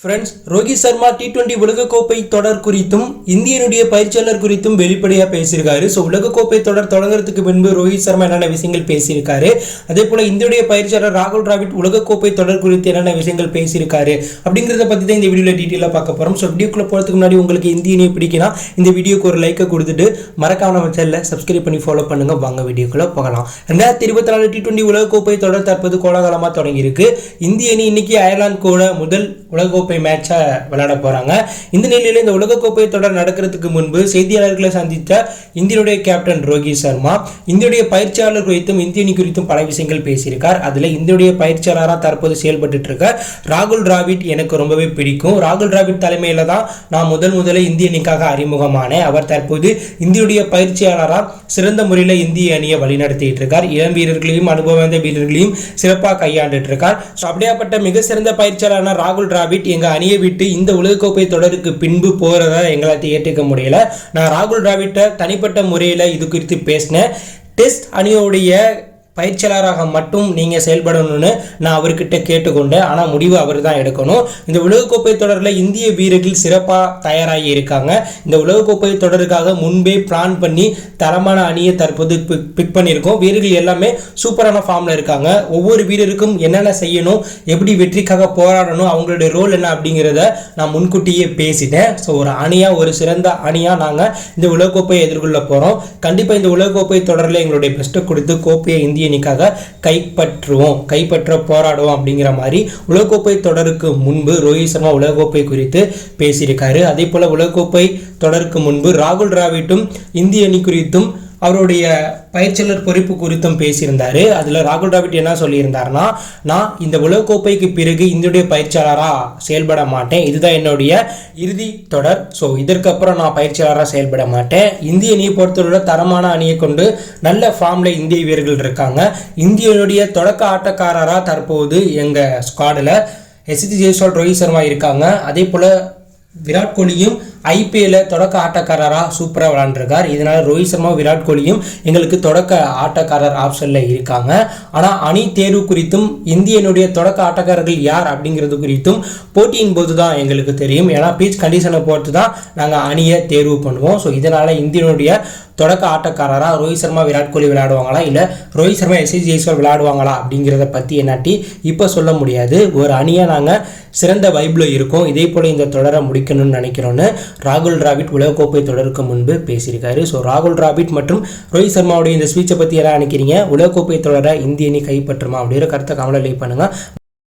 Friends, Rohit Sharma T20 உலகக்கோப்பை தொடர் குறித்தும் இந்தியனுடைய பயிற்சியாளர் குறித்தும் வெளிப்படையாக பேசியிருக்காரு. ஸோ உலகக்கோப்பை தொடர் தொடங்குறதுக்கு முன்பு ரோஹித் சர்மா என்னென்ன விஷயங்கள் பேசியிருக்காரு, அதே போல இந்தியுடைய பயிற்சியாளர் ராகுல் டிராவிட் உலகக்கோப்பை தொடர் குறித்து என்னென்ன விஷயங்கள் பேசியிருக்காரு அப்படிங்கிறத பற்றி தான் இந்த வீடியோவில் டீட்டெயிலாக பார்க்க போகிறோம். ஸோ வீடியோக்குள்ளே போகிறதுக்கு முன்னாடி உங்களுக்கு இந்தியனே பிடிக்கினா இந்த வீடியோக்கு ஒரு லைக்கை கொடுத்துட்டு மறக்காம நம்ம சேனலை சப்ஸ்கிரைப் பண்ணி ஃபாலோ பண்ணுங்க. வாங்க வீடியோக்குள்ளே போகலாம். 2024 T20 உலகக்கோப்பை தொடர் தற்போது கோலாகலமாக தொடங்கியிருக்கு. இந்திய அணி இன்னைக்கு அயர்லாந்து கூட முதல் உலகக்கோப்பை மேட்சை விளையாட போறாங்க. இந்த நிலையில இந்த உலகக்கோப்பை தொடர் நடக்கிறதுக்கு முன்பு செய்தியாளர்களை சந்தித்த இந்தியனுடைய கேப்டன் ரோஹித் சர்மா இந்தியுடைய பயிற்சியாளர் குறித்தும் இந்திய அணி குறித்தும் பல விஷயங்கள் பேசியிருக்கார். அதுல இந்தியுடைய பயிற்சியாளராக தற்போது செயல்பட்டு இருக்க ராகுல் டிராவிட் எனக்கு ரொம்பவே பிடிக்கும். ராகுல் டிராவிட் தலைமையில தான் நான் முதலில் இந்திய அணிக்காக அறிமுகமானேன். அவர் தற்போது இந்தியுடைய பயிற்சியாளராக சிறந்த முறையில் இந்திய அணியை வழிநடத்திட்டு இருக்கார். இளம் வீரர்களையும் அனுபவ வாய்ந்த வீரர்களையும் சிறப்பாக கையாண்டுட்டு இருக்கார். அப்படியாப்பட்ட மிக சிறந்த பயிற்சியாளரான ராகுல் டிராவிட் எங்க அணியை விட்டு இந்த உலகக்கோப்பை தொடருக்கு பின்பு போறதை எங்களால் ஏற்றுக்க முடியல. நான் ராகுல் டிராவிட்டை தனிப்பட்ட முறையில் இது குறித்து பேசினேன். டெஸ்ட் அணியோடைய பயிற்சியாளராக மட்டும் நீங்கள் செயல்படணும்னு நான் அவர்கிட்ட கேட்டுக்கொண்டேன். ஆனால் முடிவு அவர் தான் எடுக்கணும். இந்த உலகக்கோப்பை தொடரில் இந்திய வீரர்கள் சிறப்பாக தயாராகி இருக்காங்க. இந்த உலகக்கோப்பை தொடருக்காக முன்பே பிளான் பண்ணி தரமான அணியை தற்போது பிக் பண்ணியிருக்கோம். வீரர்கள் எல்லாமே சூப்பரான ஃபார்மில் இருக்காங்க. ஒவ்வொரு வீரருக்கும் என்னென்ன செய்யணும், எப்படி வெற்றிக்காக போராடணும், அவங்களுடைய ரோல் என்ன அப்படிங்கிறத நான் முன்கூட்டியே பேசிட்டேன். ஸோ ஒரு அணியாக, ஒரு சிறந்த அணியாக நாங்கள் இந்த உலகக்கோப்பையை எதிர்கொள்ள போகிறோம். கண்டிப்பாக இந்த உலகக்கோப்பை தொடரில் எங்களுடைய பெஸ்ட்டை கொடுத்து கோப்பையை இந்திய அணிக்காக கைப்பற்ற போராடுவோம் அப்படிங்கிற மாதிரி உலகக்கோப்பை தொடருக்கு முன்பு ரோஹித் சர்மா உலகக்கோப்பை குறித்து பேசியிருக்காரு. அதே போல உலகக்கோப்பை தொடருக்கு முன்பு ராகுல் டிராவிட்டும் இந்திய அணி குறித்தும் அவருடைய பயிற்சியாளர் பொறுப்பு குறித்தும் பேசியிருந்தாரு. அதில் ராகுல் டிராவிட் என்ன சொல்லியிருந்தாருன்னா, நான் இந்த உலகக்கோப்பைக்கு பிறகு இந்தியுடைய பயிற்சியாளராக செயல்பட மாட்டேன். இதுதான் என்னுடைய இறுதி தொடர். ஸோ இதற்கப்புறம் நான் பயிற்சியாளராக செயல்பட மாட்டேன். இந்திய அணியை பொறுத்தவரை தரமான அணியை கொண்டு நல்ல ஃபார்மில் இந்திய வீரர்கள் இருக்காங்க. இந்தியனுடைய தொடக்க ஆட்டக்காரராக தற்போது எங்கள் ஸ்குவாடில் எஸ்எஸ்சி ஜெய்ஸ்வால், ரோஹித் சர்மா இருக்காங்க. அதே போல் விராட் கோலியும் IPL தொடக்க ஆட்டக்காரராக சூப்பராக விளையாண்டுருக்கார். இதனால் ரோஹித் சர்மா, விராட் கோலியும் எங்களுக்கு தொடக்க ஆட்டக்காரர் ஆப்ஷனில் இருக்காங்க. ஆனால் அணி தேர்வு குறித்தும் இந்தியனுடைய தொடக்க ஆட்டக்காரர்கள் யார் அப்படிங்கிறது குறித்தும் போட்டியின் போது தான் எங்களுக்கு தெரியும். ஏன்னா பீச் கண்டிஷனை பொறுத்து தான் நாங்கள் அணியை தேர்வு பண்ணுவோம். ஸோ இதனால் இந்தியனுடைய தொடக்க ஆட்டக்காரராக ரோஹித் சர்மா, விராட் கோலி விளையாடுவாங்களா, இல்லை ரோஹித் சர்மா, எஸ்எஸ்சி ஜெய்ஸ்வால் விளையாடுவாங்களா அப்படிங்கிறத பற்றி என்னாட்டி இப்போ சொல்ல முடியாது. ஒரு அணியாக நாங்கள் சிறந்த வைப்பில் இருக்கோம். இதே போல் இந்த தொடரை முடிக்கணும்னு நினைக்கிறோன்னு ராகுல் டிராவிட் உலகக்கோப்பை தொடருக்கு முன்பு பேசியிருக்காரு. ஸோ ராகுல் டிராவிட் மற்றும் ரோஹித் சர்மாவுடைய இந்த ஸ்பீச்சை பற்றி யாராக நினைக்கிறீங்க? உலகக்கோப்பை தொடரை இந்திய அணி கைப்பற்றுமா அப்படிங்கிற கருத்தை கமெண்ட்ல லீவ் பண்ணுங்கள்.